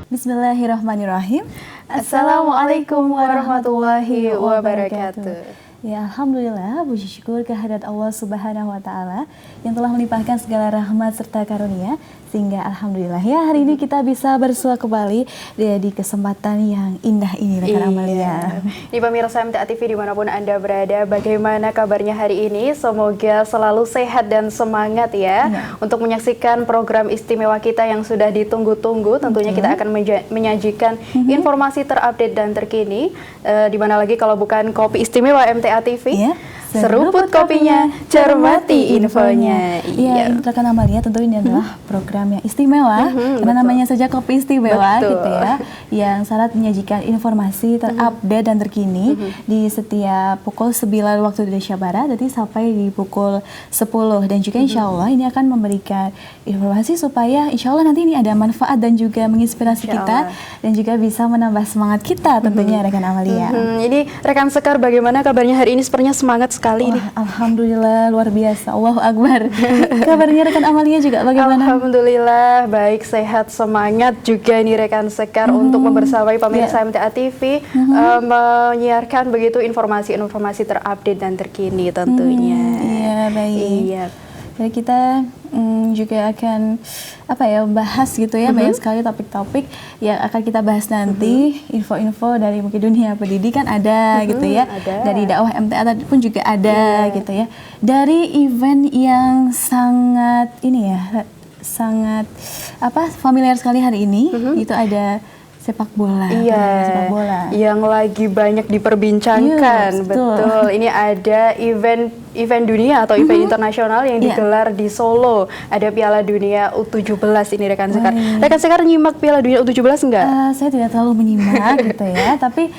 Bismillahirrahmanirrahim. Assalamualaikum warahmatullahi wabarakatuh. Ya, alhamdulillah, puji syukur kehadirat Allah Subhanahu wa taala yang telah melimpahkan segala rahmat serta karunia sehingga alhamdulillah ya hari ini kita bisa bersua kembali di kesempatan yang indah ini rekan Amalia. Ini pemirsa MTA TV dimanapun Anda berada, bagaimana kabarnya hari ini? Semoga selalu sehat dan semangat ya untuk menyaksikan program istimewa kita yang sudah ditunggu-tunggu. Tentunya kita akan menyajikan informasi terupdate dan terkini, di mana lagi kalau bukan kopi istimewa MTA TV. Seruput kopinya, cermati infonya. Iya, rekan Amalia, tentu ini adalah program yang istimewa, karena namanya saja kopi istimewa gitu ya, yang syarat menyajikan informasi terupdate dan terkini di setiap pukul 9 waktu Indonesia Barat, jadi sampai di pukul 10. Dan juga insya Allah ini akan memberikan informasi supaya insya Allah nanti ini ada manfaat dan juga menginspirasi kita, dan juga bisa menambah semangat kita tentunya rekan Amalia. Ini rekan Sekar, bagaimana kabarnya hari ini? Sepertinya semangat sekali nih. Alhamdulillah, luar biasa. Allahu Akbar. Kabarnya rekan Amalia juga bagaimana? Alhamdulillah, baik, sehat, semangat juga nih rekan Sekar untuk membersamai pemirsa MTA TV menyiarkan begitu informasi-informasi terupdate dan terkini tentunya. Iya, baik. Iya. Jadi kita juga akan bahas gitu ya, banyak sekali topik-topik yang akan kita bahas nanti. Info-info dari mungkin dunia pendidikan ada gitu ya, dari dakwah MTA pun juga ada gitu ya, dari event yang sangat ini ya, sangat familiar sekali hari ini, itu ada sepak bola. Sepak bola yang lagi banyak diperbincangkan. Betul. Ini ada event dunia atau event internasional yang digelar di Solo. Ada Piala Dunia U17 ini rekan Sekar. Rekan Sekar nyimak Piala Dunia U17 enggak? Saya tidak terlalu menyimak gitu ya, tapi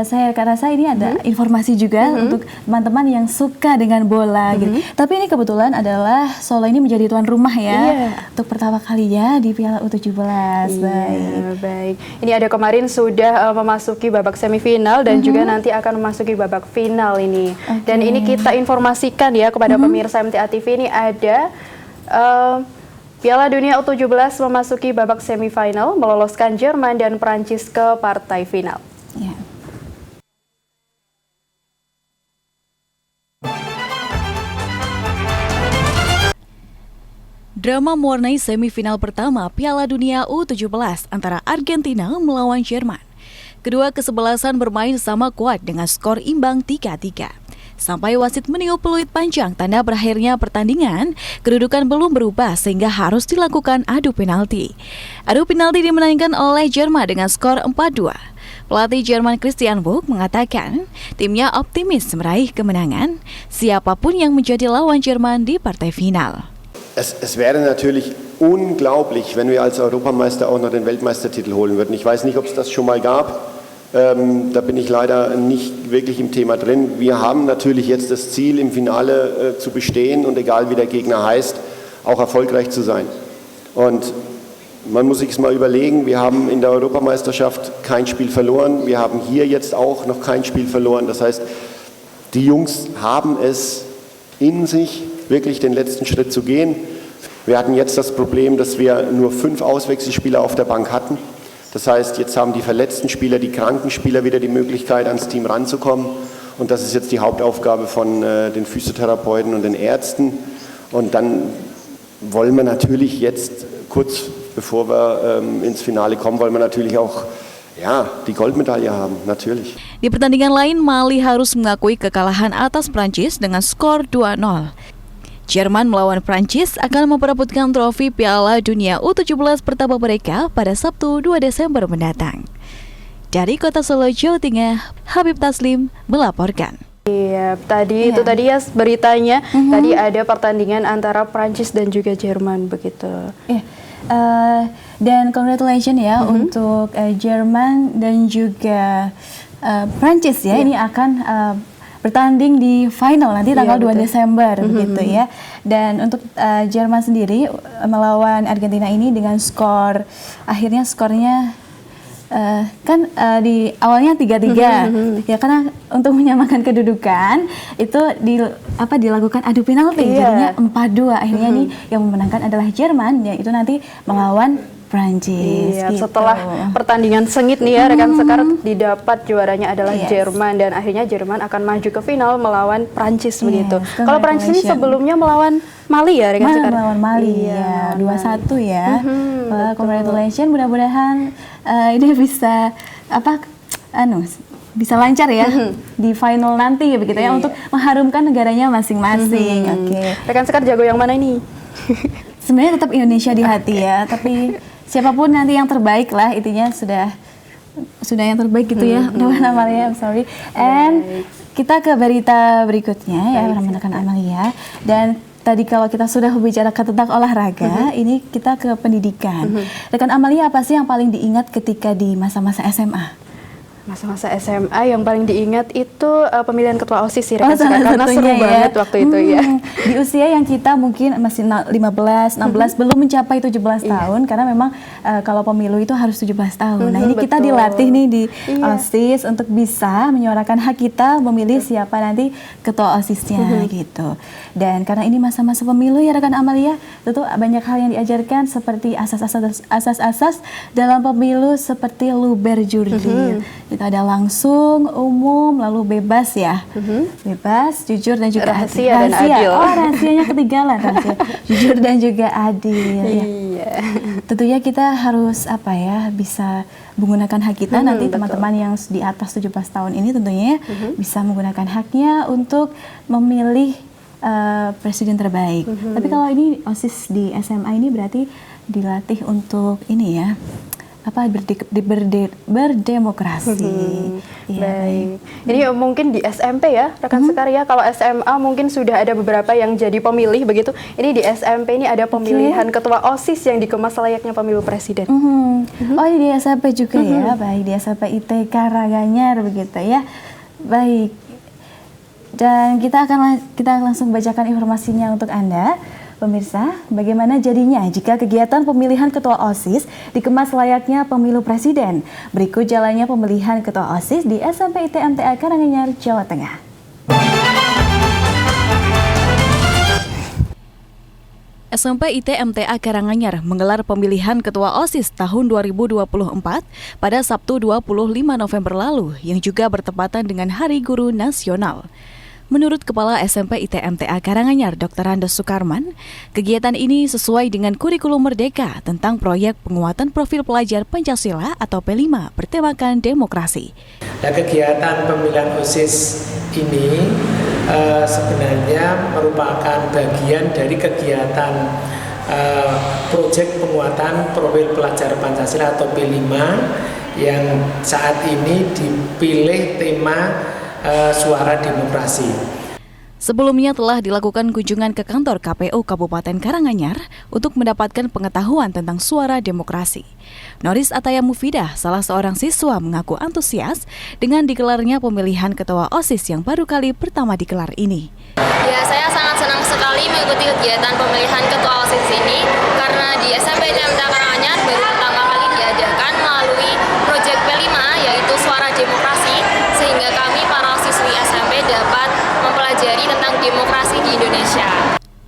saya rasa ini ada informasi juga untuk teman-teman yang suka dengan bola gitu. Tapi ini kebetulan adalah Solo ini menjadi tuan rumah ya, untuk pertama kalinya di Piala U17. Baik. Ini ada kemarin sudah memasuki babak semifinal dan juga nanti akan memasuki babak final ini. Dan ini kita informasikan ya kepada pemirsa MTA TV, ini ada Piala Dunia U17 memasuki babak semifinal, meloloskan Jerman dan Prancis ke partai final. Drama mewarnai semifinal pertama Piala Dunia U17 antara Argentina melawan Jerman. Kedua kesebelasan bermain sama kuat dengan skor imbang 3-3. Sampai wasit meniup peluit panjang tanda berakhirnya pertandingan, kedudukan belum berubah sehingga harus dilakukan adu penalti. Adu penalti dimenangkan oleh Jerman dengan skor 4-2. Pelatih Jerman Christian Bug mengatakan timnya optimis meraih kemenangan siapapun yang menjadi lawan Jerman di partai final. Es wäre natürlich unglaublich, wenn wir als Europameister auch noch den Weltmeistertitel holen würden. Ich weiß nicht, ob es das schon mal gab. Da bin ich leider nicht wirklich im Thema drin. Wir haben natürlich jetzt das Ziel, im Finale zu bestehen und egal wie der Gegner heißt, auch erfolgreich zu sein. Und man muss sich es mal überlegen, wir haben in der Europameisterschaft kein Spiel verloren. Wir haben hier jetzt auch noch kein Spiel verloren. Das heißt, die Jungs haben es in sich, wirklich den letzten Schritt zu gehen. Wir hatten jetzt das Problem, dass wir nur 5 Auswechselspieler auf der Bank hatten. Das heißt, jetzt haben die verletzten Spieler, die kranken Spieler wieder die Möglichkeit, ans Team ranzukommen. Und das ist jetzt die Hauptaufgabe von den Physiotherapeuten und den Ärzten. Und dann wollen wir natürlich jetzt, kurz bevor wir ins Finale kommen, wollen wir natürlich auch die Goldmedaille haben, natürlich. Di pertandingan lain, Mali harus mengakui kekalahan atas Prancis dengan skor 2-0. Jerman melawan Prancis akan memperebutkan trofi Piala Dunia U17 pertama mereka pada Sabtu 2 Desember mendatang. Dari Kota Solo, Jawa Tengah, Habib Taslim melaporkan. Iya, itu tadi ya beritanya. Tadi ada pertandingan antara Prancis dan juga Jerman begitu. Dan congratulations ya untuk Jerman dan juga Prancis ya, ini akan bertanding di final nanti tanggal 2 Desember begitu ya. Dan untuk Jerman sendiri melawan Argentina ini dengan skor, akhirnya skornya di awalnya 3-3 ya, karena untuk menyamakan kedudukan itu dilakukan adu penalti, jadinya 4-2. Akhirnya nih yang memenangkan adalah Jerman, yaitu nanti melawan Prancis. Iya, gitu. setelah pertandingan sengit nih ya rekan Sekar, didapat juaranya adalah Jerman, dan akhirnya Jerman akan maju ke final melawan Prancis begitu. Kalau Prancis ini sebelumnya melawan Mali ya rekan Sekar. Melawan Mali ya, 2-1 ya. Congratulations, mudah-mudahan ini bisa bisa lancar ya di final nanti ya begitu ya, untuk mengharumkan negaranya masing-masing. Oke. Rekan Sekar jago yang mana ini? Sebenarnya tetap Indonesia di hati ya, tapi siapapun nanti yang terbaik lah, intinya sudah yang terbaik gitu ya. Amalia, I'm sorry. And kita ke berita berikutnya ya, rekan Amalia. Dan tadi kalau kita sudah membicarakan tentang olahraga, ini kita ke pendidikan. Rekan Amalia, apa sih yang paling diingat ketika di masa-masa SMA? Masa-masa SMA yang paling diingat itu pemilihan ketua OSIS sih rekan Sekar, karena seru banget waktu itu ya. Di usia yang kita mungkin masih 15, 16, belum mencapai 17 tahun, karena memang kalau pemilu itu harus 17 tahun. Nah, ini kita dilatih nih di OSIS untuk bisa menyuarakan hak kita memilih siapa nanti ketua OSISnya gitu. Dan karena ini masa-masa pemilu ya rekan Amalia, tentu banyak hal yang diajarkan seperti asas-asas dalam pemilu seperti luber jurdil. Kita ada langsung, umum, lalu bebas ya. Bebas, jujur dan juga rahasia dan adil. Oh, rahasianya ketinggalan, rahasia. Jujur dan juga adil. Ya. Tentunya kita harus bisa menggunakan hak kita. Nanti teman-teman yang di atas 17 tahun ini tentunya bisa menggunakan haknya untuk memilih presiden terbaik. Tapi kalau ini OSIS di SMA ini berarti dilatih untuk ini ya, berdemokrasi. Baik. Ini mungkin di SMP ya rekan Sekar ya. Kalau SMA mungkin sudah ada beberapa yang jadi pemilih begitu. Ini di SMP ini ada pemilihan ketua OSIS yang dikemas layaknya pemilu presiden. Oh, di SMP juga ya. Baik, di SMP IT Karanganyar begitu ya. Baik. Dan kita langsung bacakan informasinya untuk Anda. Pemirsa, bagaimana jadinya jika kegiatan pemilihan ketua OSIS dikemas layaknya pemilu presiden? Berikut jalannya pemilihan ketua OSIS di SMP IT MTA Karanganyar, Jawa Tengah. SMP IT MTA Karanganyar menggelar pemilihan ketua OSIS tahun 2024 pada Sabtu 25 November lalu, yang juga bertepatan dengan Hari Guru Nasional. Menurut Kepala SMP IT MTA Karanganyar, Dr. Andes Sukarman, kegiatan ini sesuai dengan kurikulum Merdeka tentang proyek penguatan profil pelajar Pancasila atau P5 bertemakan demokrasi. Nah, kegiatan pemilihan OSIS ini sebenarnya merupakan bagian dari kegiatan proyek penguatan profil pelajar Pancasila atau P5 yang saat ini dipilih tema suara demokrasi. Sebelumnya telah dilakukan kunjungan ke kantor KPU Kabupaten Karanganyar untuk mendapatkan pengetahuan tentang suara demokrasi. Noris Ataya Mufidah, salah seorang siswa, mengaku antusias dengan digelarnya pemilihan ketua OSIS yang baru kali pertama digelar ini. Ya, saya sangat senang sekali mengikuti kegiatan pemilihan ketua OSIS ini karena di SMP MTA Karanganyar baru pertama kali diadakan melalui proyek P5 yaitu suara demokrasi, sehingga kami para siswi SMP dapat mempelajari tentang demokrasi di Indonesia.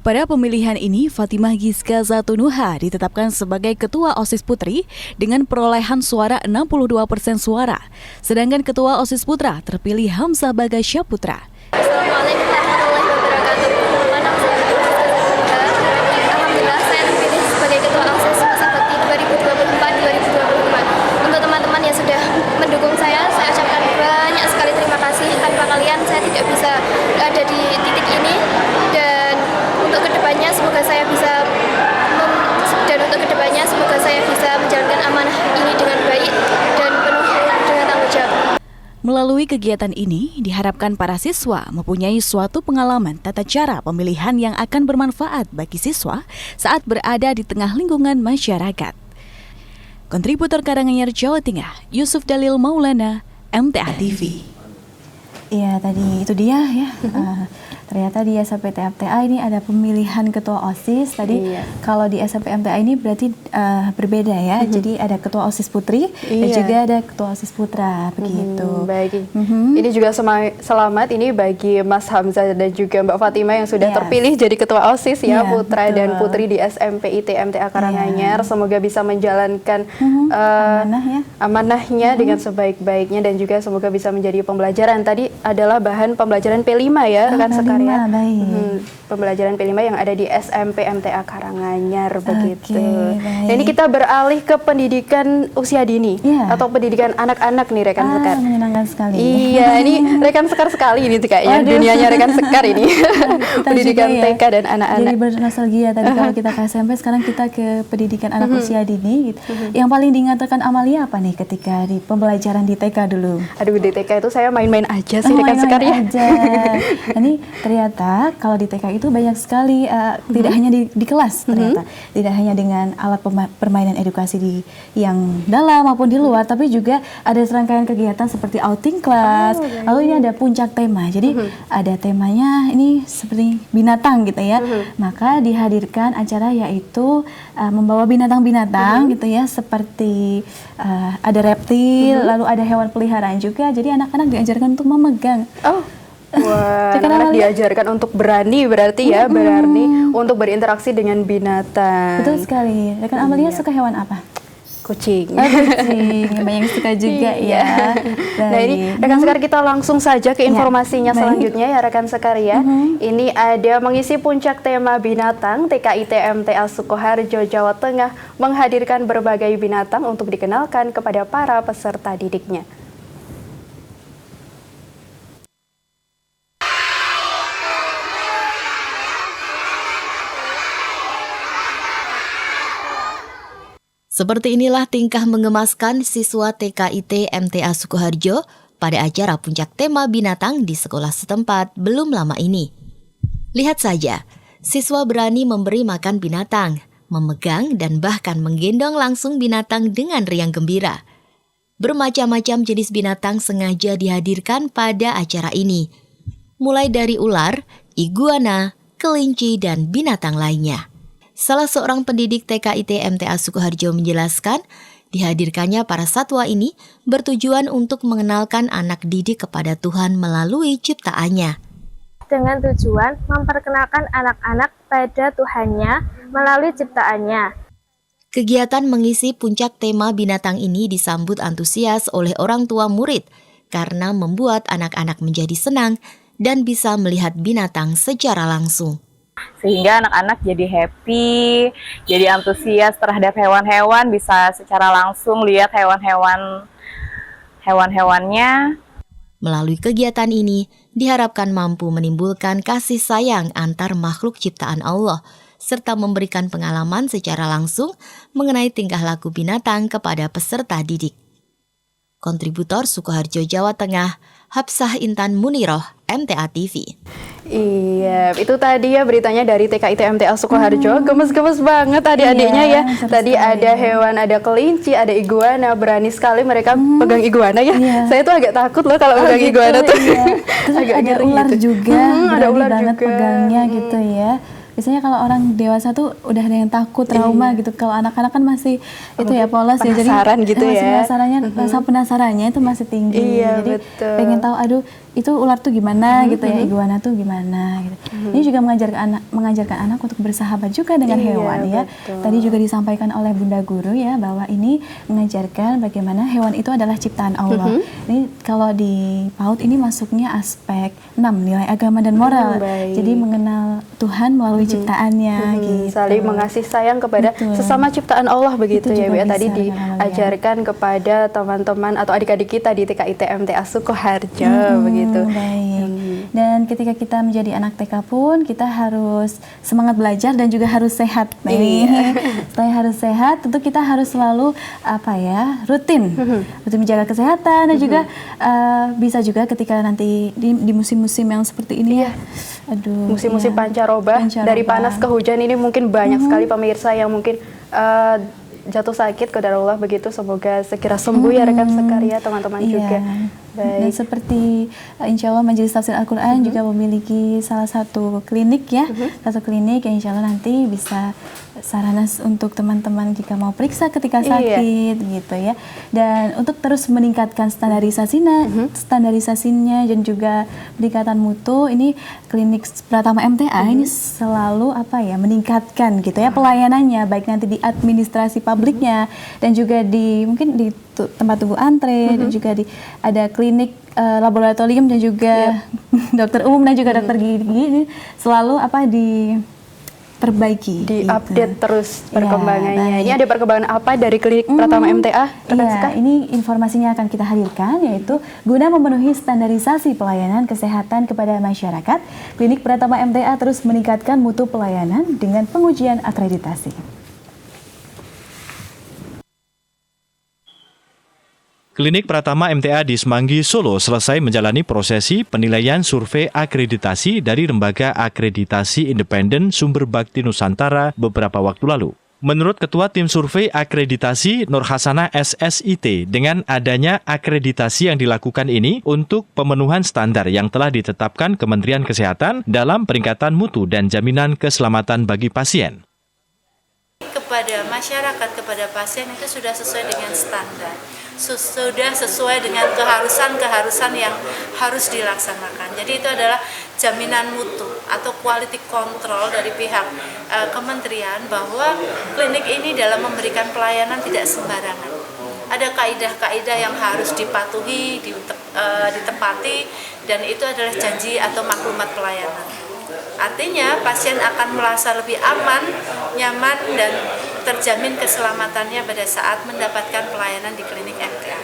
Pada pemilihan ini, Fatimah Giska Zatunuha ditetapkan sebagai Ketua OSIS Putri dengan perolehan suara 62% suara. Sedangkan Ketua OSIS Putra terpilih Hamzah Bagasya Putra. Assalamualaikum warahmatullahi wabarakatuh. Nama saya Giska Zatunuha. Alhamdulillah saya terpilih sebagai Ketua OSIS masa bakti 2024-2024. Untuk teman-teman yang sudah mendukung saya ucapkan banyak sekali terima kasih. Tanpa kalian saya tidak bisa ada di titik ini, dan untuk kedepannya semoga saya bisa menjalankan amanah ini dengan baik dan penuh dengan tanggung jawab. Melalui kegiatan ini, diharapkan para siswa mempunyai suatu pengalaman tata cara pemilihan yang akan bermanfaat bagi siswa saat berada di tengah lingkungan masyarakat. Kontributor Karanganyar, Jawa Tengah, Yusuf Dalil Maulana, MTA TV. Iya, tadi itu dia ya. ternyata di SMP MTA ini ada pemilihan ketua OSIS. Tadi kalau di SMP MTA ini berarti berbeda ya. Jadi ada ketua OSIS putri dan juga ada ketua OSIS putra begitu. Baik. Ini juga selamat ini bagi Mas Hamzah dan juga Mbak Fatima yang sudah terpilih jadi ketua OSIS ya, putra dan putri di SMP IT MTA Karanganyar. Semoga bisa menjalankan amanahnya dengan sebaik-baiknya dan juga semoga bisa menjadi pembelajaran. Tadi adalah bahan pembelajaran P5 ya, rekan sekarya. Pembelajaran P5 yang ada di SMP MTA Karanganyar begitu. Nah, ini kita beralih ke pendidikan usia dini atau pendidikan anak-anak nih rekan sekar. Menyenangkan sekali. Iya, ini rekan sekar sekali ini kayaknya dunianya rekan sekar ini. Pendidikan TK dan anak-anak. Jadi bernostalgia tadi kalau kita ke SMP, sekarang kita ke pendidikan anak usia dini gitu. Yang paling diingatkan Amalia apa nih ketika di pembelajaran di TK dulu? Aduh, di TK itu saya main-main aja sih rekan sekar ya. Ini ternyata kalau di TK itu banyak sekali, tidak hanya di kelas ternyata, tidak hanya dengan alat permainan edukasi yang dalam maupun di luar, tapi juga ada serangkaian kegiatan seperti outing kelas. Lalu ini ada puncak tema, jadi ada temanya ini seperti binatang gitu ya. Maka dihadirkan acara yaitu membawa binatang-binatang gitu ya, seperti ada reptil, lalu ada hewan peliharaan juga. Jadi anak-anak diajarkan untuk memegang. Wah, anak-anak diajarkan untuk berani berarti ya, berani untuk berinteraksi dengan binatang. Betul sekali. Rekan Amalia suka hewan apa? Kucing. Kucing, banyak suka juga ya. Nah ini rekan sekar, kita langsung saja ke informasinya selanjutnya ya rekan sekar ya. Ini ada mengisi puncak tema binatang, TKIT MTA Sukoharjo Jawa Tengah menghadirkan berbagai binatang untuk dikenalkan kepada para peserta didiknya. Seperti inilah tingkah mengemaskan siswa TKIT MTA Sukoharjo pada acara puncak tema binatang di sekolah setempat belum lama ini. Lihat saja, siswa berani memberi makan binatang, memegang dan bahkan menggendong langsung binatang dengan riang gembira. Bermacam-macam jenis binatang sengaja dihadirkan pada acara ini, mulai dari ular, iguana, kelinci, dan binatang lainnya. Salah seorang pendidik TKIT MTA Sukoharjo menjelaskan, dihadirkannya para satwa ini bertujuan untuk mengenalkan anak didik kepada Tuhan melalui ciptaannya. Dengan tujuan memperkenalkan anak-anak pada Tuhannya melalui ciptaannya. Kegiatan mengisi puncak tema binatang ini disambut antusias oleh orang tua murid karena membuat anak-anak menjadi senang dan bisa melihat binatang secara langsung. Sehingga anak-anak jadi happy, jadi antusias terhadap hewan-hewan, bisa secara langsung lihat hewan-hewannya. Melalui kegiatan ini, diharapkan mampu menimbulkan kasih sayang antar makhluk ciptaan Allah, serta memberikan pengalaman secara langsung mengenai tingkah laku binatang kepada peserta didik. Kontributor Sukoharjo Jawa Tengah, Hapsah Intan Muniroh, MTA TV. Iya, itu tadi ya beritanya dari TKIT MTA Sukoharjo. Gemes-gemes banget adik-adiknya ya. Tadi ada hewan, ada kelinci, ada iguana. Berani sekali mereka pegang iguana ya. Saya tuh agak takut loh kalau pegang iguana tuh. Terus agak ada ular gitu. juga, Ada ular banget juga. pegangnya gitu ya. Biasanya kalau orang dewasa tuh udah ada yang takut, trauma gitu. Kalau anak-anak kan masih itu ya polos ya. Jadi penasaran gitu ya. Rasa penasarannya itu masih tinggi. Iya, jadi betul. pengen tahu, aduh itu ular tuh gimana gitu ya, iguana tuh gimana gitu. Ini juga mengajarkan anak untuk bersahabat juga dengan hewan ya. Betul. Tadi juga disampaikan oleh Bunda Guru ya bahwa ini mengajarkan bagaimana hewan itu adalah ciptaan Allah. Ini kalau di PAUD ini masuknya aspek 6 nilai agama dan moral. Jadi mengenal Tuhan melalui ciptaannya gitu. Saling mengasih sayang kepada sesama ciptaan Allah begitu Itu ya Bu. juga Tadi bisa, diajarkan kepada teman-teman atau adik-adik kita di TKIT MTA Sukoharjo begitu. Baik. Dan ketika kita menjadi anak TK pun kita harus semangat belajar dan juga harus sehat. Selain harus sehat, tentu kita harus selalu rutin menjaga kesehatan dan juga bisa juga ketika nanti di musim-musim yang seperti ini musim-musim pancaroba, dari panas ke hujan ini mungkin banyak sekali pemirsa yang mungkin jatuh sakit qadarullah begitu. Semoga segera sembuh ya rekan sekarya, teman-teman juga. Dan seperti insya Allah Majelis Tafsir Al-Quran juga memiliki salah satu klinik ya, satu klinik yang insya Allah nanti bisa sarana untuk teman-teman jika mau periksa ketika sakit gitu ya. Dan untuk terus meningkatkan standarisasinya dan juga peningkatan mutu, ini klinik Pratama MTA ini selalu meningkatkan gitu ya pelayanannya, baik nanti di administrasi publiknya dan juga di mungkin di tempat tunggu antre dan juga ada klinik laboratorium dan juga dokter umum dan juga dokter gigi ini selalu diperbaiki, diupdate terus perkembangannya. Ini ada perkembangan apa dari klinik Pratama MTA? Ini informasinya akan kita hadirkan, yaitu guna memenuhi standarisasi pelayanan kesehatan kepada masyarakat, klinik Pratama MTA terus meningkatkan mutu pelayanan dengan pengujian akreditasi. Klinik Pratama MTA di Semanggi, Solo selesai menjalani prosesi penilaian survei akreditasi dari Lembaga Akreditasi Independen Sumber Bakti Nusantara beberapa waktu lalu. Menurut Ketua Tim Survei Akreditasi Nur Hasanah SSIT, dengan adanya akreditasi yang dilakukan ini untuk pemenuhan standar yang telah ditetapkan Kementerian Kesehatan dalam peningkatan mutu dan jaminan keselamatan bagi pasien. Kepada masyarakat, kepada pasien itu sudah sesuai dengan standar, sudah sesuai dengan keharusan yang harus dilaksanakan. Jadi itu adalah jaminan mutu atau quality control dari pihak kementerian bahwa klinik ini dalam memberikan pelayanan tidak sembarangan. Ada kaidah-kaidah yang harus dipatuhi, ditepati, dan itu adalah janji atau maklumat pelayanan. Artinya pasien akan merasa lebih aman, nyaman, dan terjamin keselamatannya pada saat mendapatkan pelayanan di klinik MTA.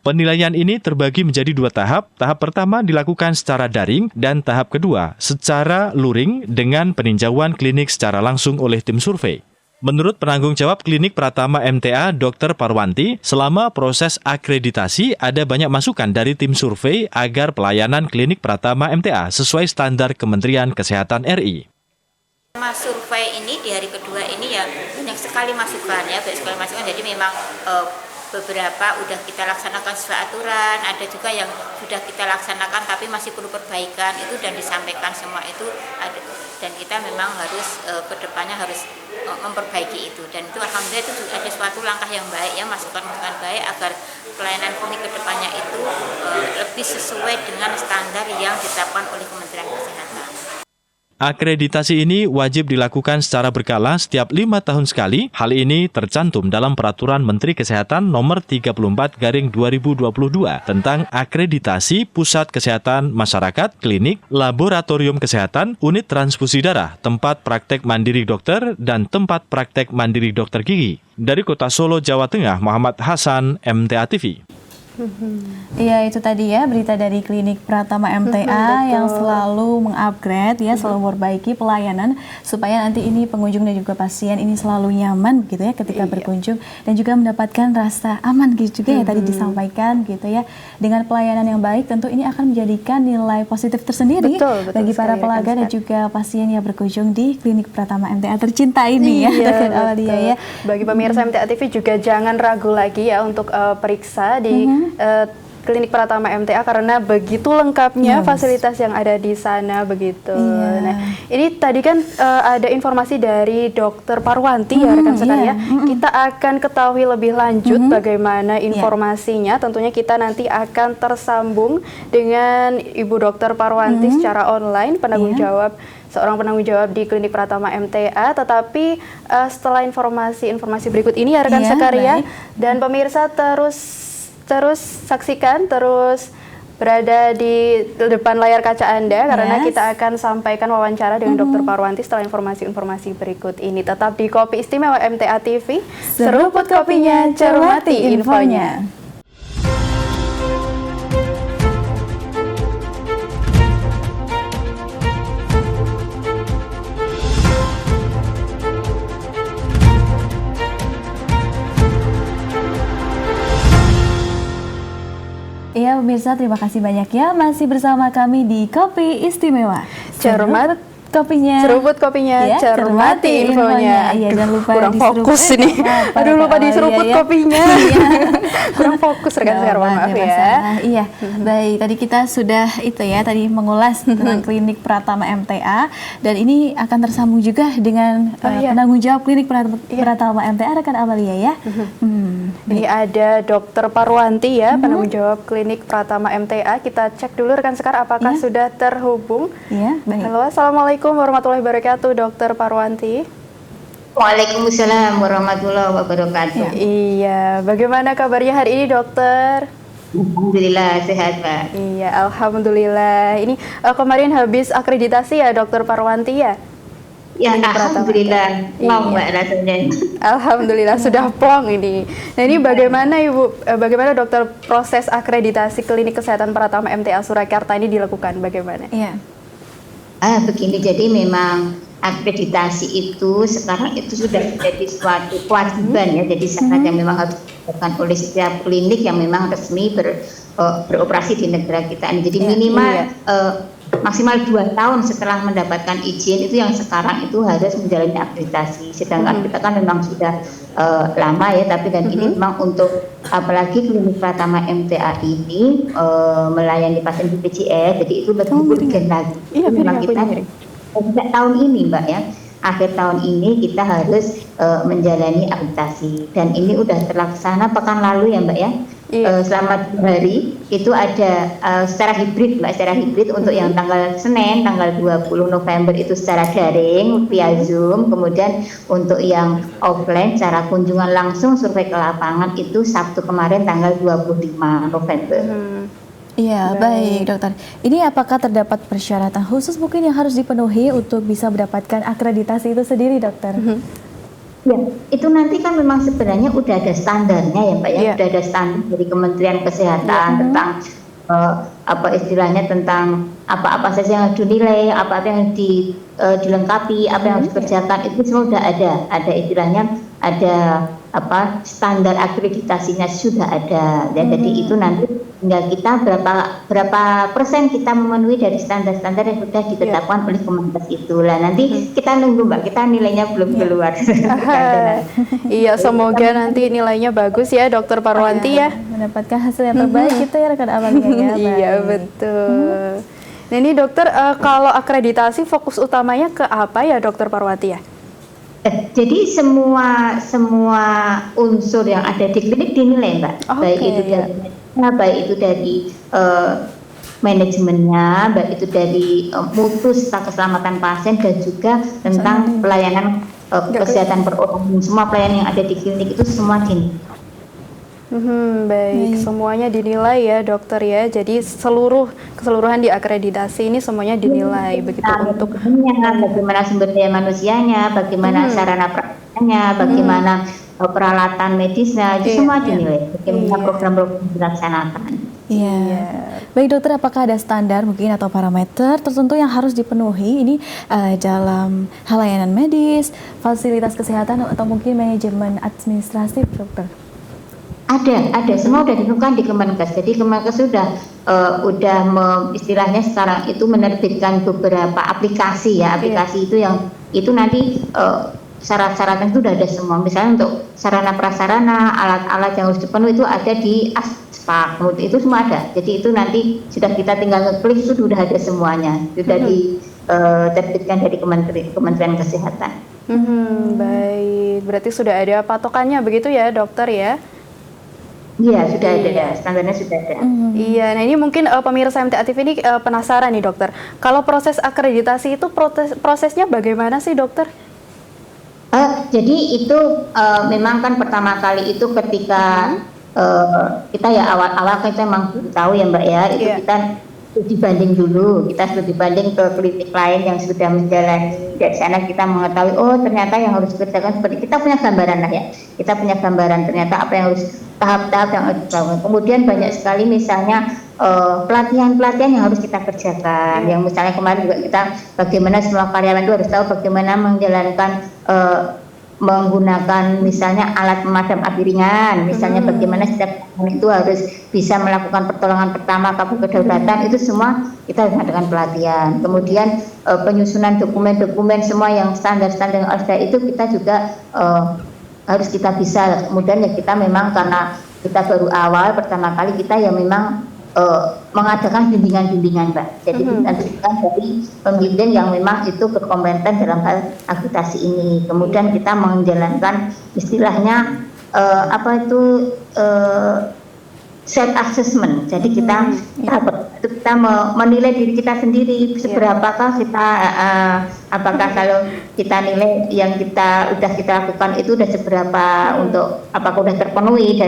Penilaian ini terbagi menjadi 2 tahap. Tahap pertama dilakukan secara daring dan tahap kedua secara luring dengan peninjauan klinik secara langsung oleh tim survei. Menurut penanggung jawab klinik Pratama MTA, Dr. Parwanti, selama proses akreditasi ada banyak masukan dari tim survei agar pelayanan klinik Pratama MTA sesuai standar Kementerian Kesehatan RI. Mas survei ini di hari kedua ini ya banyak sekali masukan ya, jadi memang beberapa udah kita laksanakan sesuai aturan, ada juga yang sudah kita laksanakan tapi masih perlu perbaikan itu dan disampaikan semua itu ada, dan kita memang harus kedepannya harus memperbaiki itu, dan itu alhamdulillah itu ada suatu langkah yang baik ya, masukan-masukan baik agar pelayanan klinik kedepannya itu lebih sesuai dengan standar yang ditetapkan oleh Kementerian Kesehatan. Akreditasi ini wajib dilakukan secara berkala setiap 5 tahun sekali. Hal ini tercantum dalam Peraturan Menteri Kesehatan Nomor 34/2022 tentang akreditasi Pusat Kesehatan Masyarakat, Klinik, Laboratorium Kesehatan, Unit Transfusi Darah, Tempat Praktek Mandiri Dokter, dan Tempat Praktek Mandiri Dokter Gigi. Dari Kota Solo, Jawa Tengah, Muhammad Hasan, MTA TV. Iya, itu tadi ya berita dari klinik Pratama MTA yang selalu mengupgrade ya, selalu memperbaiki pelayanan supaya nanti ini pengunjung dan juga pasien ini selalu nyaman gitu ya ketika berkunjung dan juga mendapatkan rasa aman gitu juga ya tadi disampaikan gitu ya. Dengan pelayanan yang baik tentu ini akan menjadikan nilai positif tersendiri bagi para pelanggan dan juga pasien yang berkunjung di klinik Pratama MTA tercinta ini ya. Ya. Bagi pemirsa MTA TV juga jangan ragu lagi ya untuk periksa di klinik Pratama MTA karena begitu lengkapnya fasilitas yang ada di sana begitu. Nah, ini tadi kan ada informasi dari Dr. Parwanti ya rekan sekalian. Kita akan ketahui lebih lanjut bagaimana informasinya. Tentunya kita nanti akan tersambung dengan Ibu Dr. Parwanti secara online, seorang penanggung jawab di klinik Pratama MTA. Tetapi setelah informasi berikut ini ya rekan sekalian dan pemirsa terus saksikan, terus berada di depan layar kaca Anda karena kita akan sampaikan wawancara dengan Dr. Parwanti setelah informasi-informasi berikut ini. Tetap di Kopi Istimewa MTA TV, seruput kopinya, cermati infonya. Iya pemirsa, terima kasih banyak ya masih bersama kami di Kopi Istimewa. Cermat kopinya. Seruput kopinya, Ya, cermati infonya. Iya, jangan lupa kurang diseruput. fokus ini. Aduh, lupa diseruput Iya, ya. kopinya. Kurang fokus rekan saya, maaf ya. Iya, baik. Tadi kita sudah itu ya, tadi mengulas tentang klinik Pratama MTA, dan ini akan tersambung juga dengan penanggung jawab klinik Pratama MTA, rekan Amalia ya. Ini ada Dokter Parwanti ya, penanggung jawab klinik Pratama MTA. Kita cek dulu rekan Sekar apakah sudah terhubung. Iya, baik. Halo, assalamualaikum warahmatullahi wabarakatuh, Dokter Parwanti. Waalaikumsalam warahmatullahi wabarakatuh. Iya, bagaimana kabarnya hari ini, Dokter? Alhamdulillah sehat, Pak. Iya, alhamdulillah. Ini kemarin habis akreditasi ya, Dokter Parwanti ya? Ya, alhamdulillah. Wow, Mbak, rasanya. Alhamdulillah sudah plong ini. Nah, ini bagaimana Ibu, bagaimana Dokter proses akreditasi klinik kesehatan Pratama MTA Surakarta ini dilakukan? Bagaimana? Iya. Begini, jadi memang akreditasi itu sekarang itu sudah menjadi suatu kewajiban ya, jadi syarat yang memang harus dilakukan oleh setiap klinik yang memang resmi beroperasi di negara kita ini. Jadi minimal maksimal 2 tahun setelah mendapatkan izin itu yang sekarang itu harus menjalani akreditasi. Sedangkan kita kan memang sudah lama ya, tapi dan ini memang untuk apalagi klinik Pratama MTA ini melayani pasien BPJS, jadi itu lebih urgen lagi. Iya, memang kita sejak tahun ini, Mbak ya, akhir tahun ini kita harus menjalani akreditasi, dan ini udah terlaksana pekan lalu ya, Mbak ya. Selama 2 hari itu ada secara hibrid, Mbak, secara hibrid untuk yang tanggal Senin tanggal 20 November itu secara daring via Zoom, kemudian untuk yang offline secara kunjungan langsung survei ke lapangan itu Sabtu kemarin tanggal 25 November. Iya, baik dokter. Ini apakah terdapat persyaratan khusus mungkin yang harus dipenuhi untuk bisa mendapatkan akreditasi itu sendiri, dokter? Ya, itu nanti kan memang sebenarnya udah ada standarnya ya, Pak ya, udah ada standar dari Kementerian Kesehatan tentang apa istilahnya, tentang apa-apa saja yang harus dinilai, apa yang dilengkapi, apa yang harus dikerjakan, itu semua udah ada istilahnya, ada apa standar akreditasinya sudah ada. Dan jadi itu nanti tinggal kita berapa persen kita memenuhi dari standar-standar yang sudah ditetapkan oleh Kemenkes itu. Lah nanti kita nunggu, Mbak, kita nilainya belum keluar. Iya, semoga nanti nilainya bagus ya, Dokter Parwanti ya. Mendapatkan hasil yang terbaik gitu ya, rekan Amalia ya. Iya, betul. Nah, ini dokter, kalau akreditasi fokus utamanya ke apa ya, Dokter Parwanti ya? Jadi semua unsur yang ada di klinik dinilai, Mbak. Baik itu dari manajemennya, baik itu dari mutu serta keselamatan pasien, dan juga tentang pelayanan kesehatan perorangan. Semua pelayanan yang ada di klinik itu semua dinilai. Baik, semuanya dinilai ya, dokter ya. Jadi keseluruhan di akreditasi ini semuanya dinilai begitu untuk bagaimana sumber daya manusianya, bagaimana sarana prasarananya, bagaimana peralatan medisnya, itu semua dinilai. Bagaimana program-program dilaksanakan. Iya. Baik dokter, apakah ada standar mungkin atau parameter tertentu yang harus dipenuhi ini dalam hal layanan medis, fasilitas kesehatan, atau mungkin manajemen administratif, dokter? Ada, semua udah ditentukan di Kemenkes. Jadi Kemenkes sudah istilahnya sekarang itu menerbitkan beberapa aplikasi ya, aplikasi itu yang itu nanti syarat-syaratnya itu udah ada semua. Misalnya untuk sarana prasarana, alat-alat yang harus dipenuhi itu ada di ASPAK, itu semua ada. Jadi itu nanti sudah kita tinggal ngeklik, itu udah ada semuanya, sudah diterbitkan dari Kementerian Kesehatan. Baik, berarti sudah ada patokannya begitu ya, dokter ya? Iya, sudah ada, standarnya sudah ada. Iya, nah ini mungkin pemirsa MTA TV ini penasaran nih, dokter. Kalau proses akreditasi itu prosesnya bagaimana sih, dokter? Jadi itu memang kan pertama kali itu ketika kita ya awal-awal kita memang tahu ya, Mbak ya, itu kita studi banding dulu, kita studi banding ke klinik lain yang sudah menjalani. Dari sana kita mengetahui, oh ternyata yang harus dikerjakan seperti, kita punya gambaran lah ya, kita punya gambaran ternyata apa yang harus, tahap-tahap yang harus dilakukan. Kemudian banyak sekali misalnya pelatihan-pelatihan yang harus kita kerjakan, yang misalnya kemarin juga kita bagaimana semua karyawan itu harus tahu bagaimana menjalankan menggunakan misalnya alat pemadam api ringan, misalnya bagaimana setiap orang itu harus bisa melakukan pertolongan pertama kabur kedaulatan, itu semua kita harus mengadakan pelatihan. Kemudian penyusunan dokumen-dokumen semua yang standar-standar yang ada itu kita juga harus kita bisa. Kemudian ya kita memang karena kita baru awal pertama kali kita ya memang mengadakan bimbingan-bimbingan, Mbak. Jadi bimbingan dari pembimbing yang memang itu berkompeten dalam hal akreditasi ini. Kemudian kita menjalankan istilahnya self assessment. Jadi kita menilai diri kita sendiri seberapakah kita apakah kalau kita nilai yang kita lakukan itu udah seberapa untuk apakah udah terpenuhi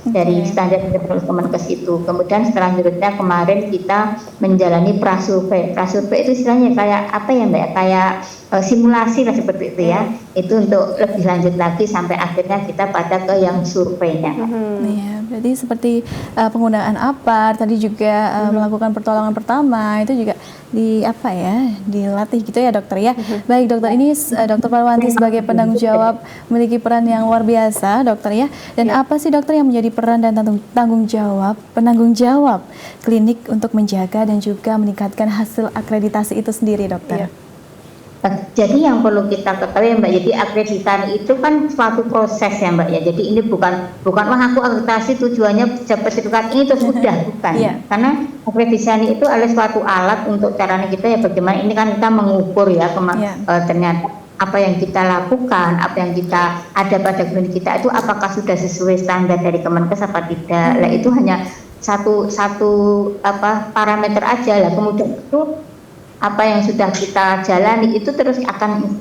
dari standar Kemenkes itu. Kemudian selanjutnya kemarin kita menjalani prasurvei. Prasurvei itu istilahnya kayak apa ya Mbak? Kayak simulasi lah seperti itu ya. Itu untuk lebih lanjut lagi sampai akhirnya kita pada ke yang surveinya. Iya, berarti seperti penggunaan APAR tadi juga melakukan pertolongan pertama itu juga dilatih gitu ya dokter ya. Baik dokter, ini Dokter Parwanti sebagai penanggung jawab memiliki peran yang luar biasa dokter ya. Dan apa sih dokter yang menjadi peran dan penanggung jawab klinik untuk menjaga dan juga meningkatkan hasil akreditasi itu sendiri dokter? Jadi yang perlu kita ketahui Mbak, jadi akreditasi itu kan suatu proses ya Mbak ya. Jadi ini bukan wah aku akreditasi tujuannya sertifikat ini terus udah, bukan. Karena akreditasi itu adalah suatu alat untuk caranya kita ya bagaimana ini kan kita mengukur ya ternyata apa yang kita lakukan, apa yang kita ada pada klinik kita itu apakah sudah sesuai standar dari Kemenkes apa tidak. Lah itu hanya satu parameter aja lah. Kemudian itu apa yang sudah kita jalani itu terus akan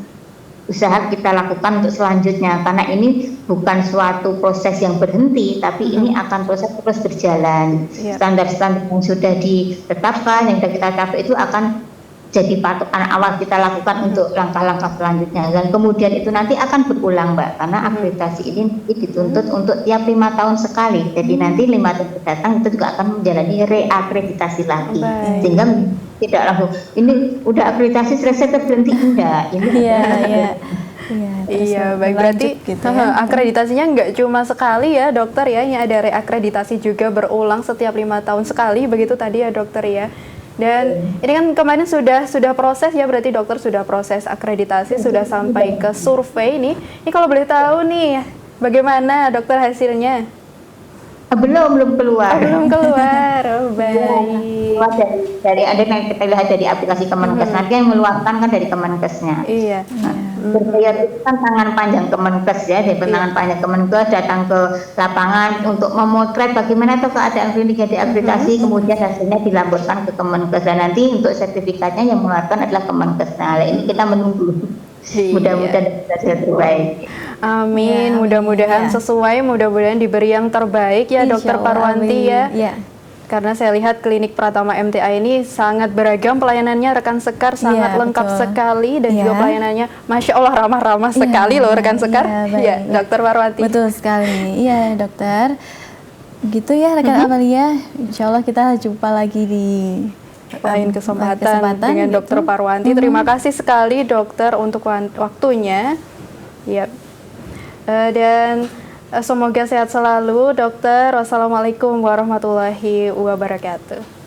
usaha kita lakukan untuk selanjutnya, karena ini bukan suatu proses yang berhenti, tapi ini akan proses terus berjalan. Standar-standar yang sudah ditetapkan, yang sudah kita capai itu akan jadi patokan awal kita lakukan untuk langkah-langkah selanjutnya, dan kemudian itu nanti akan berulang Mbak, karena akreditasi ini dituntut untuk tiap 5 tahun sekali, jadi nanti 5 tahun mendatang itu juga akan menjalani reakreditasi lagi, sehingga tidak langsung ini udah akreditasi selesai berhenti, enggak. Ini Iya, baik, berarti gitu ya. Akreditasinya nggak cuma sekali ya dokter ya, ini ada reakreditasi juga berulang setiap 5 tahun sekali, begitu tadi ya dokter ya. Dan ini kan kemarin sudah proses ya, berarti dokter sudah proses akreditasi, sudah sampai ke survei nih. Ini kalau boleh tahu nih, bagaimana dokter hasilnya? Belum keluar. Belum keluar. Oh, baik. Dari ada yang kita lihat dari aplikasi Kemenkes, nanti yang mengeluarkan kan dari Kemenkesnya. Iya. Surveyor itu kan tangan panjang Kemenkes ya, dari tangan panjang Kemenkes datang ke lapangan untuk memotret bagaimana tuh keadaan klinik yang diakreditasi, kemudian hasilnya dilaporkan ke Kemenkes, dan nanti untuk sertifikatnya yang mengeluarkan adalah Kemenkes. Nah, ini kita menunggu. Mudah-mudahan hasil terbaik. Amin, mudah-mudahan sesuai, mudah-mudahan diberi yang terbaik ya Dokter Parwanti ya. Karena saya lihat klinik Pratama MTA ini sangat beragam pelayanannya, rekan Sekar sangat lengkap sekali, dan juga pelayanannya Masya Allah ramah-ramah sekali loh rekan Sekar. Ya, Dokter Parwanti. Betul sekali, iya dokter. Gitu ya rekan Amalia, Insya Allah kita jumpa lagi di lain kesempatan dengan Dokter Parwanti. Terima kasih sekali dokter untuk waktunya. Ya. Dan semoga sehat selalu dokter. Wassalamualaikum warahmatullahi wabarakatuh.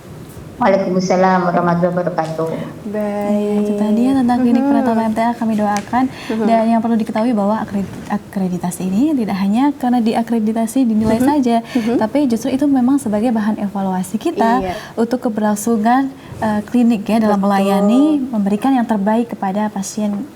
Waalaikumsalam warahmatullahi wabarakatuh. Baik, itu tadi ya tentang klinik Pratama MTA kami doakan. Dan yang perlu diketahui bahwa akreditasi ini tidak hanya karena diakreditasi dinilai saja, tapi justru itu memang sebagai bahan evaluasi kita untuk keberlangsungan klinik ya dalam melayani, memberikan yang terbaik kepada pasien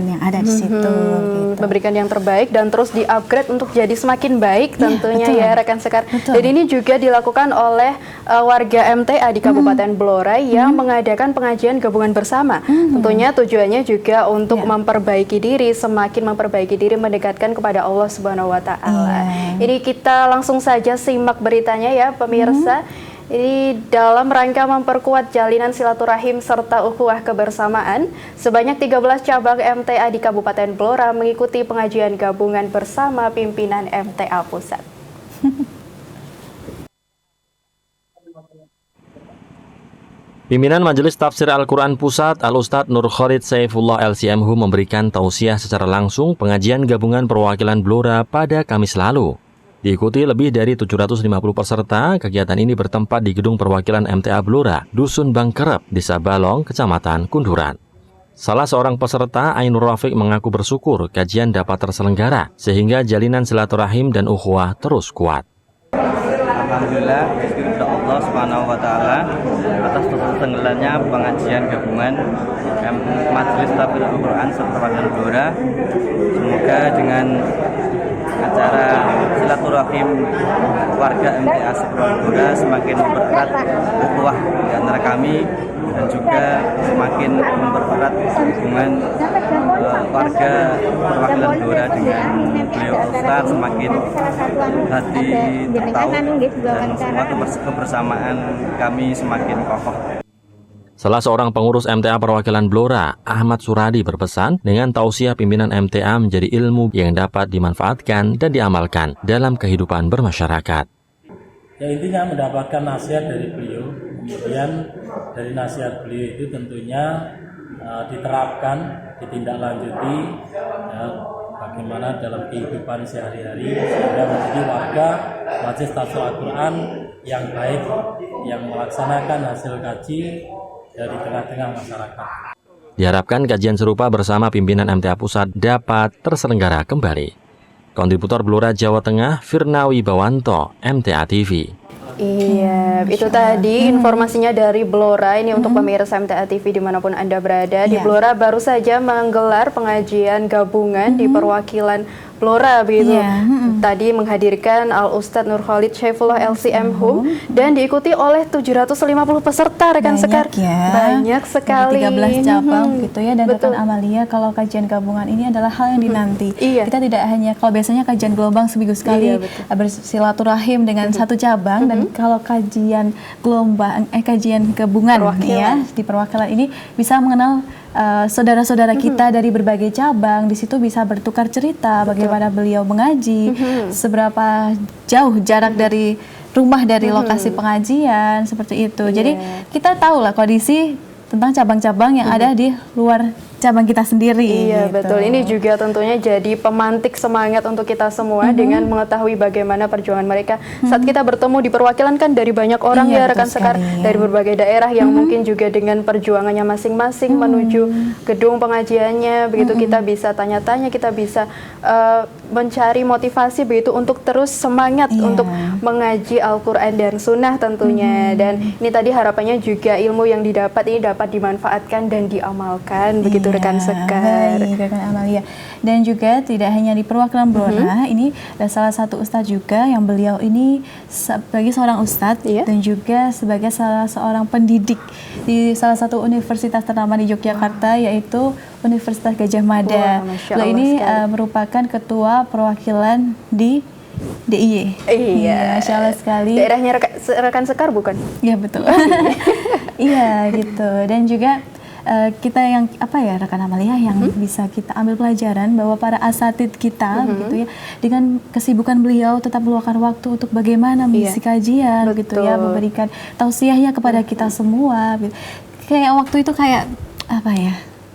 yang ada di situ. Gitu. Memberikan yang terbaik dan terus di-upgrade untuk jadi semakin baik tentunya ya rekan Sekar. Dan ini juga dilakukan oleh warga MTA di Kabupaten Blora yang mengadakan pengajian gabungan bersama. Tentunya tujuannya juga untuk memperbaiki diri, semakin memperbaiki diri, mendekatkan kepada Allah Subhanahu wa Ta'ala. Ini kita langsung saja simak beritanya ya pemirsa. Ini dalam rangka memperkuat jalinan silaturahim serta ukhuwah kebersamaan, sebanyak 13 cabang MTA di Kabupaten Blora mengikuti pengajian gabungan bersama pimpinan MTA Pusat. Pimpinan Majelis Tafsir Al-Quran Pusat Al-Ustadz Nur Khalid Saifullah LCMhu memberikan tausiah secara langsung pengajian gabungan perwakilan Blora pada Kamis lalu. Diikuti lebih dari 750 peserta, kegiatan ini bertempat di gedung perwakilan MTA Blora, Dusun Bangkerep, Desa Balong, Kecamatan Kunduran. Salah seorang peserta, Ainur Rafiq, mengaku bersyukur kajian dapat terselenggara, sehingga jalinan silaturahim dan ukhuwah terus kuat. Alhamdulillah, bersyukur kepada Allah Subhanahu wa taala atas terselenggaranya pengajian gabungan Majelis Tafsir Al-Quran seperwakilan Blora. Semoga dengan acara silaturahim warga MTA seperwakilan Blora semakin mempererat ukhuwah di antara kami dan juga semakin mempererat hubungan warga perwakilan Blora dengan beliau Ustaz, semakin hati tertaut dan semua kebersamaan kami semakin kokoh. Salah seorang pengurus MTA perwakilan Blora, Ahmad Suradi, berpesan dengan tausiah pimpinan MTA menjadi ilmu yang dapat dimanfaatkan dan diamalkan dalam kehidupan bermasyarakat. Ya, intinya mendapatkan nasihat dari beliau, kemudian dari nasihat beliau itu tentunya diterapkan, ditindaklanjuti ya, bagaimana dalam kehidupan sehari-hari sehingga menjadi warga Majelis Tafsir Al-Quran yang baik, yang melaksanakan hasil kaji di tengah-tengah masyarakat. Diharapkan kajian serupa bersama pimpinan MTA Pusat dapat terselenggara kembali. Kontributor Blora Jawa Tengah, Firnawi Bawanto, MTA TV. Iya, itu tadi informasinya dari Blora. Ini untuk pemirsa MTA TV dimanapun Anda berada. Di Blora baru saja menggelar pengajian gabungan di perwakilan Blora begitu. Tadi menghadirkan Al-Ustadz Nur Khalid Saifullah LCMhu dan diikuti oleh 750 peserta rekan Sekar. Banyak sekali. 13 cabang gitu ya, dan rekan Amalia, kalau kajian gabungan ini adalah hal yang dinanti. Kita tidak hanya, kalau biasanya kajian gelombang seminggu sekali bersilaturahim dengan satu cabang, dan kalau kajian gelombang kajian gabungan ya di perwakilan ini bisa mengenal saudara-saudara kita dari berbagai cabang. Di situ bisa bertukar cerita bagaimana beliau mengaji, seberapa jauh jarak dari rumah dari lokasi pengajian, seperti itu. Jadi kita tahu lah kondisi tentang cabang-cabang yang ada di luar cabang kita sendiri. Iya, gitu. betul. Ini juga tentunya jadi pemantik semangat untuk kita semua dengan mengetahui bagaimana perjuangan mereka saat kita bertemu di perwakilan, kan dari banyak orang ya rekan Sekar, dari berbagai daerah yang mungkin juga dengan perjuangannya masing-masing menuju gedung pengajiannya. Begitu kita bisa tanya-tanya, kita bisa mencari motivasi begitu untuk terus semangat untuk mengaji Al-Quran dan Sunnah tentunya. Dan ini tadi harapannya juga ilmu yang didapat ini dapat dimanfaatkan dan diamalkan begitu rekan Sekar. Baik, rekan Amalia. Dan juga tidak hanya di perwakilan Blora, ini ada salah satu ustadz juga yang beliau ini sebagai seorang ustadz dan juga sebagai salah seorang pendidik di salah satu universitas ternama di Yogyakarta, yaitu Universitas Gajah Mada. Beliau ini merupakan ketua perwakilan di DIY. Iya, Masya Allah sekali. Daerahnya rekan Sekar bukan? Iya, betul. Iya, gitu. Dan juga kita yang rekan Amalia yang bisa kita ambil pelajaran bahwa para asatid kita begitu ya, dengan kesibukan beliau tetap meluangkan waktu untuk bagaimana mengisi kajian gitu ya, memberikan tausiahnya kepada kita semua. Kayak waktu itu kayak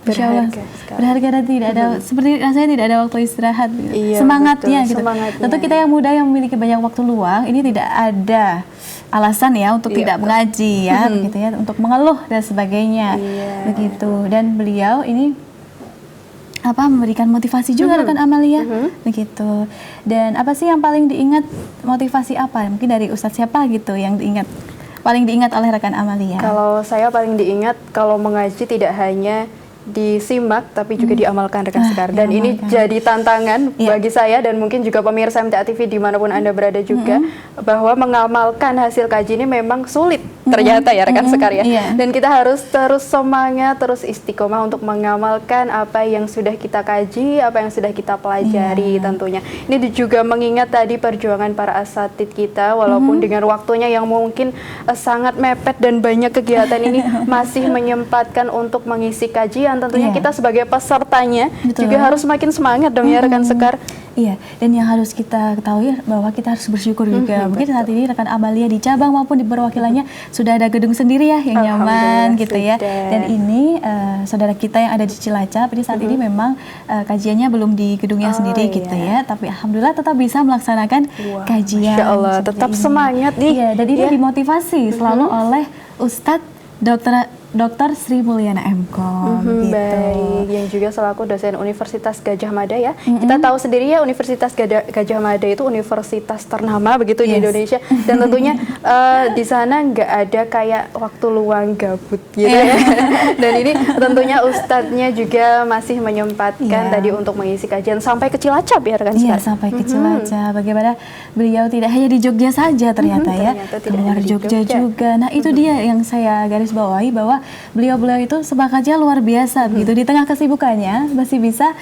berharga dan tidak ada seperti rasanya tidak ada waktu istirahat. Semangatnya gitu. Tentu kita yang muda yang memiliki banyak waktu luang ini tidak ada alasan ya untuk tidak mengaji ya, begitu ya, untuk mengeluh dan sebagainya, begitu. Dan beliau ini memberikan motivasi juga rekan Amalia, begitu. Dan apa sih yang paling diingat, motivasi apa? Mungkin dari Ustadz siapa gitu yang paling diingat oleh rekan Amalia? Kalau saya paling diingat, kalau mengaji tidak hanya disimak tapi juga diamalkan rekan Sekar. Dan ini jadi tantangan bagi saya dan mungkin juga pemirsa MTA TV dimanapun Anda berada juga, bahwa mengamalkan hasil kaji ini memang sulit ternyata ya rekan Sekar ya. Dan kita harus terus semangat, terus istiqomah untuk mengamalkan apa yang sudah kita kaji, apa yang sudah kita pelajari tentunya. Ini juga mengingat tadi perjuangan para asatid kita, walaupun dengan waktunya yang mungkin sangat mepet dan banyak kegiatan ini masih menyempatkan untuk mengisi kajian. Tentunya kita sebagai pesertanya juga harus semakin semangat dong ya rekan Sekar. Iya, dan yang harus kita ketahui bahwa kita harus bersyukur juga. Mungkin saat ini rekan Amalia di cabang maupun di perwakilannya sudah ada gedung sendiri ya yang nyaman gitu ya. Dan ini saudara kita yang ada di Cilacap ini saat ini memang kajiannya belum di gedungnya sendiri gitu ya. Tapi alhamdulillah tetap bisa melaksanakan kajian. Masya Allah, tetap semangat nih. Iya, dan ini dimotivasi selalu oleh Ustadz Dr. Sri Mulyana M.Com gitu. Baik, yang juga selaku dosen Universitas Gadjah Mada ya. Kita tahu sendiri ya Universitas Gadjah Mada itu universitas ternama begitu di Indonesia, dan tentunya di sana nggak ada kayak waktu luang gabut gitu ya. Dan ini tentunya ustadznya juga masih menyempatkan tadi untuk mengisi kajian sampai ke Cilacap ya rekan Iya, sampai ke Cilacap. Bagaimana beliau tidak hanya di Jogja saja ternyata ya, keluar Jogja juga. Nah, itu dia yang saya garis bawahi bahwa beliau-beliau itu semangatnya luar biasa gitu, di tengah kesibukannya masih bisa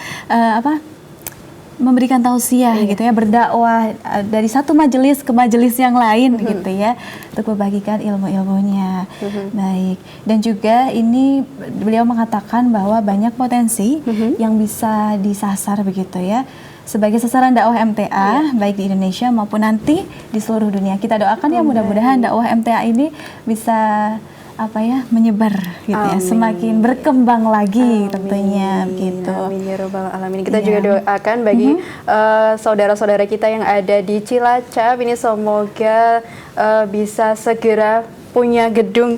memberikan tausiah gitu ya, berdakwah dari satu majelis ke majelis yang lain gitu ya, untuk membagikan ilmu-ilmunya. Baik, dan juga ini beliau mengatakan bahwa banyak potensi yang bisa disasar begitu ya, sebagai sasaran dakwah MTA baik di Indonesia maupun nanti di seluruh dunia. Kita doakan ya mudah-mudahan dakwah MTA ini bisa menyebar gitu ya, semakin berkembang lagi tentunya gitu. Amin ya rabbal alamin. Kita juga doakan bagi saudara-saudara kita yang ada di Cilacap ini semoga bisa segera punya gedung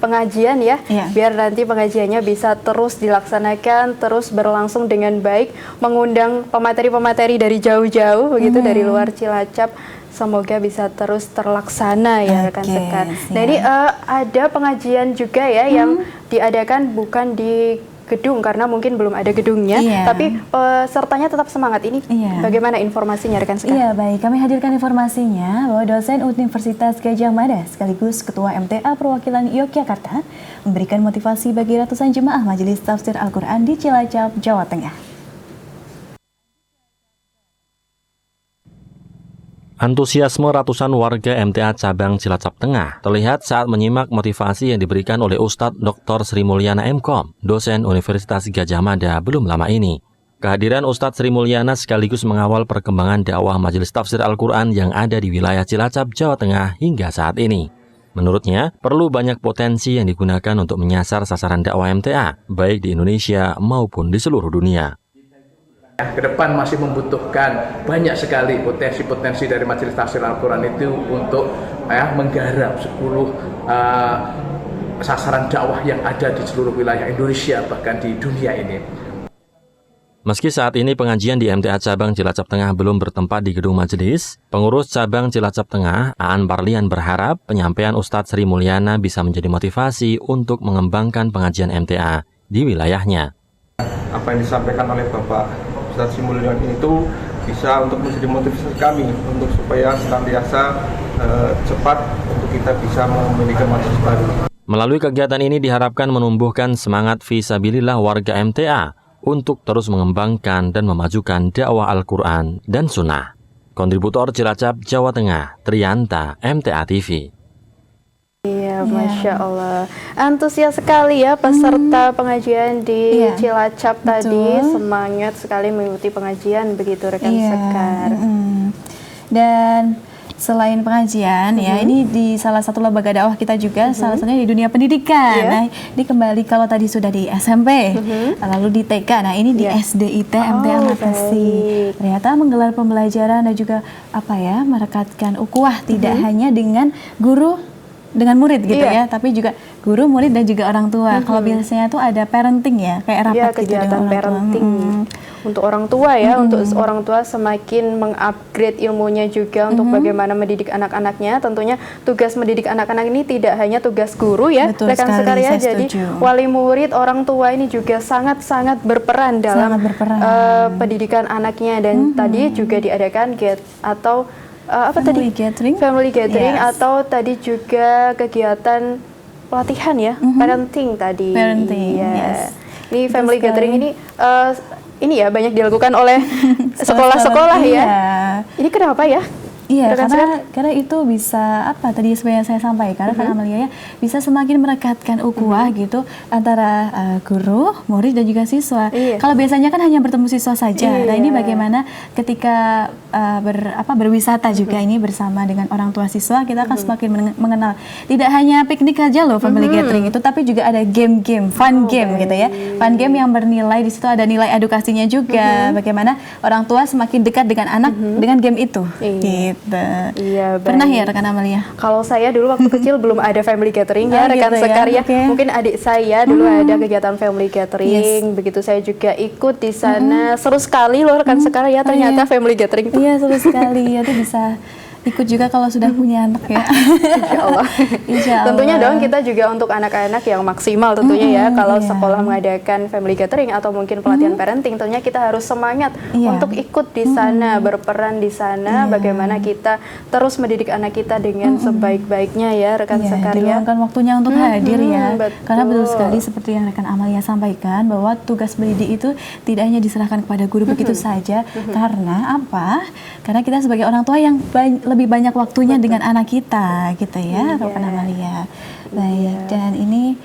pengajian ya, biar nanti pengajiannya bisa terus dilaksanakan, terus berlangsung dengan baik, mengundang pemateri-pemateri dari jauh-jauh begitu dari luar Cilacap. Semoga bisa terus terlaksana ya rekan sekar. Nah ini ada pengajian juga ya yang diadakan bukan di gedung karena mungkin belum ada gedungnya, tapi pesertanya tetap semangat. Ini bagaimana informasinya rekan sekar? Iya baik, kami hadirkan informasinya bahwa dosen Universitas Gadjah Mada sekaligus Ketua MTA Perwakilan Yogyakarta memberikan motivasi bagi ratusan jemaah Majelis Tafsir Al-Quran di Cilacap, Jawa Tengah. Antusiasme ratusan warga MTA Cabang Cilacap Tengah terlihat saat menyimak motivasi yang diberikan oleh Ustadz Dr. Sri Mulyana M.Com, dosen Universitas Gadjah Mada belum lama ini. Kehadiran Ustadz Sri Mulyana sekaligus mengawal perkembangan dakwah Majelis Tafsir Al-Quran yang ada di wilayah Cilacap, Jawa Tengah hingga saat ini. Menurutnya, perlu banyak potensi yang digunakan untuk menyasar sasaran dakwah MTA, baik di Indonesia maupun di seluruh dunia. Ke depan masih membutuhkan banyak sekali potensi-potensi dari Majelis Tafsir Al-Quran itu untuk menggarap 10 sasaran dakwah yang ada di seluruh wilayah Indonesia bahkan di dunia ini. Meski saat ini pengajian di MTA Cabang Cilacap Tengah belum bertempat di gedung majelis, pengurus Cabang Cilacap Tengah, Aan Parlian berharap penyampaian Ustadz Sri Mulyana bisa menjadi motivasi untuk mengembangkan pengajian MTA di wilayahnya. Apa yang disampaikan oleh Bapak Ustadz Sri Mulyana itu bisa untuk menjadi motivasi kami untuk supaya senantiasa cepat untuk kita bisa memiliki majelis baru. Melalui kegiatan ini diharapkan menumbuhkan semangat fisabilillah warga MTA untuk terus mengembangkan dan memajukan dakwah Al-Quran dan Sunnah. Kontributor Cilacap, Jawa Tengah, Trianta, MTA TV. Iya, Masya Allah. Antusias sekali ya peserta pengajian di Cilacap tadi. Semangat sekali mengikuti pengajian begitu rekan sekar. Dan selain pengajian ya, ini di salah satu lembaga dakwah kita juga, salah satunya di dunia pendidikan. Nah, ini kembali kalau tadi sudah di SMP, lalu di TK, nah ini di SDIT MTA Makasih. Ternyata menggelar pembelajaran dan juga merekatkan ukhuwah tidak hanya dengan guru dengan murid gitu ya, tapi juga guru, murid dan juga orang tua. Kalau biasanya tuh ada parenting ya, kayak rapat gitu dengan orang parenting untuk orang tua ya, untuk orang tua semakin mengupgrade ilmunya juga untuk bagaimana mendidik anak-anaknya. Tentunya tugas mendidik anak-anak ini tidak hanya tugas guru ya, rekan sekar ya. Jadi wali murid, orang tua ini juga sangat-sangat berperan dalam pendidikan anaknya. Dan tadi juga diadakan family gathering atau tadi juga kegiatan pelatihan ya, parenting tadi. Ini family gathering ini ya banyak dilakukan oleh sekolah-sekolah ya. Ini kenapa ya? Iya, karena itu bisa apa tadi sebenarnya saya sampaikan kan Amalia ya, bisa semakin merekatkan ukhuwah gitu antara guru, murid dan juga siswa. Kalau biasanya kan hanya bertemu siswa saja. Nah, ini bagaimana ketika berwisata juga ini bersama dengan orang tua siswa, kita akan semakin mengenal. Tidak hanya piknik aja loh family gathering itu, tapi juga ada game-game, fun game gitu ya. Fun game yang bernilai, di situ ada nilai edukasinya juga. Bagaimana orang tua semakin dekat dengan anak dengan game itu. Gitu. Iya, pernah ya rekan Amalia? Kalau saya dulu waktu kecil belum ada family gathering ya, rekan gitu Sekar ya. Okay. Mungkin adik saya dulu ada kegiatan family gathering, begitu saya juga ikut di sana. Seru sekali loh rekan Sekar ya, ternyata family gathering. Iya, seru sekali ya, tuh bisa ikut juga kalau sudah punya anak ya. Insya Allah. Insya Allah. Tentunya dong kita juga untuk anak-anak yang maksimal tentunya ya. Kalau sekolah mengadakan family gathering atau mungkin pelatihan parenting, tentunya kita harus semangat untuk ikut di sana, berperan di sana. Bagaimana kita terus mendidik anak kita dengan sebaik-baiknya ya rekan Sekar ya. Diluangkan waktunya untuk hadir ya. Karena betul sekali seperti yang rekan Amalia sampaikan bahwa tugas mendidik itu tidak hanya diserahkan kepada guru begitu saja. Karena apa? Karena kita sebagai orang tua yang lebih banyak waktunya dengan anak kita gitu ya, rekan Amalia. Baik, dan ini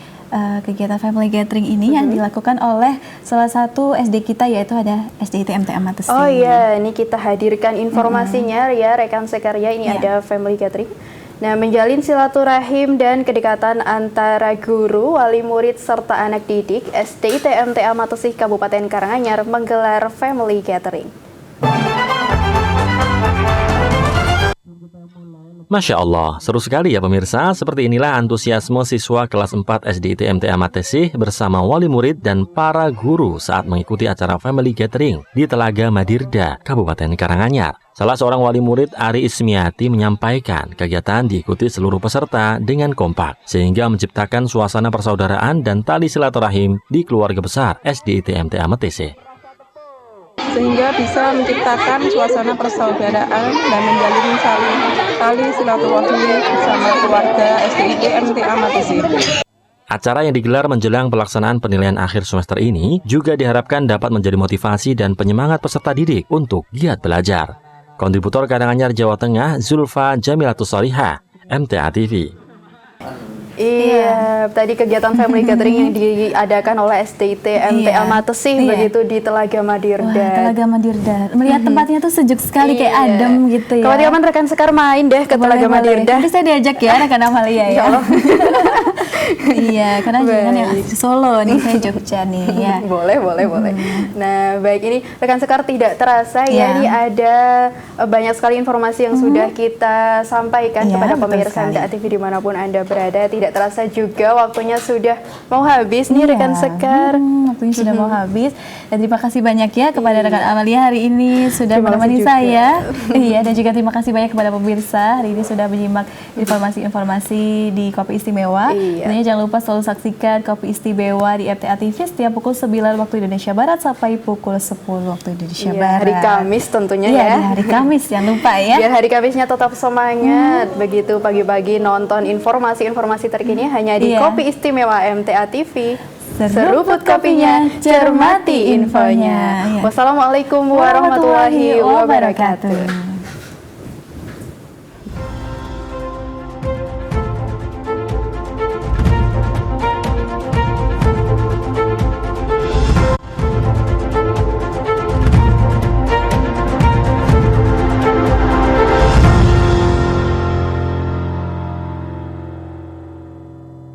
kegiatan family gathering ini yang dilakukan oleh salah satu SD kita, yaitu ada SDIT MTA Matesi. Oh iya, ini kita hadirkan informasinya ya rekan Sekar ya, ini ada family gathering. Nah, menjalin silaturahim dan kedekatan antara guru, wali murid serta anak didik, SDIT MTA Matesi Kabupaten Karanganyar menggelar family gathering. Masya Allah, seru sekali ya pemirsa. Seperti inilah antusiasme siswa kelas 4 SDIT MTA Matesi bersama wali murid dan para guru saat mengikuti acara family gathering di Telaga Madirda, Kabupaten Karanganyar. Salah seorang wali murid, Ari Ismiati, menyampaikan kegiatan diikuti seluruh peserta dengan kompak, sehingga menciptakan suasana persaudaraan dan tali silaturahim di keluarga besar SDIT MTA Matesi. Sehingga bisa menciptakan suasana persaudaraan dan menjalin tali silaturahmi bersama keluarga SDIT MTA Matesi. Acara yang digelar menjelang pelaksanaan penilaian akhir semester ini juga diharapkan dapat menjadi motivasi dan penyemangat peserta didik untuk giat belajar. Kontributor Karanganyar, Jawa Tengah, Zulfa Jamilatus Solihah, MTA TV. Iya, tadi kegiatan family gathering yang diadakan oleh SDIT MTA Matesi begitu di Telaga Madirda. Telaga Madirda. Melihat tempatnya tuh sejuk sekali, kayak adem gitu ya. Kapan-kapan rekan Sekar main deh ke Telaga Madirda. Nanti saya diajak ya rekan Amalia ya. Iya, karena jangan yang Solo nih, saya Jogja nih ya. Boleh. Nah, baik, ini rekan Sekar tidak terasa ya, ini ada banyak sekali informasi yang sudah kita sampaikan kepada pemirsa MTA TV dimanapun Anda berada. Tidak terasa juga waktunya sudah mau habis nih rekan Sekar. Waktunya sudah mau habis. Dan terima kasih banyak ya kepada rekan Amalia hari ini sudah menemani saya. Iya, dan juga terima kasih banyak kepada pemirsa hari ini sudah menyimak informasi-informasi di Kopi Istimewa. Tentunya jangan lupa selalu saksikan Kopi Istimewa di MTA TV setiap pukul 9 waktu Indonesia Barat sampai pukul 10 waktu Indonesia Barat. Hari Kamis tentunya ya. Di hari Kamis jangan lupa ya. Biar hari Kamisnya tetap semangat. Begitu pagi-pagi nonton informasi-informasi terkini hanya di Kopi Istimewa MTA TV. Seruput kopinya, cermati infonya. Wassalamualaikum warahmatullahi wabarakatuh.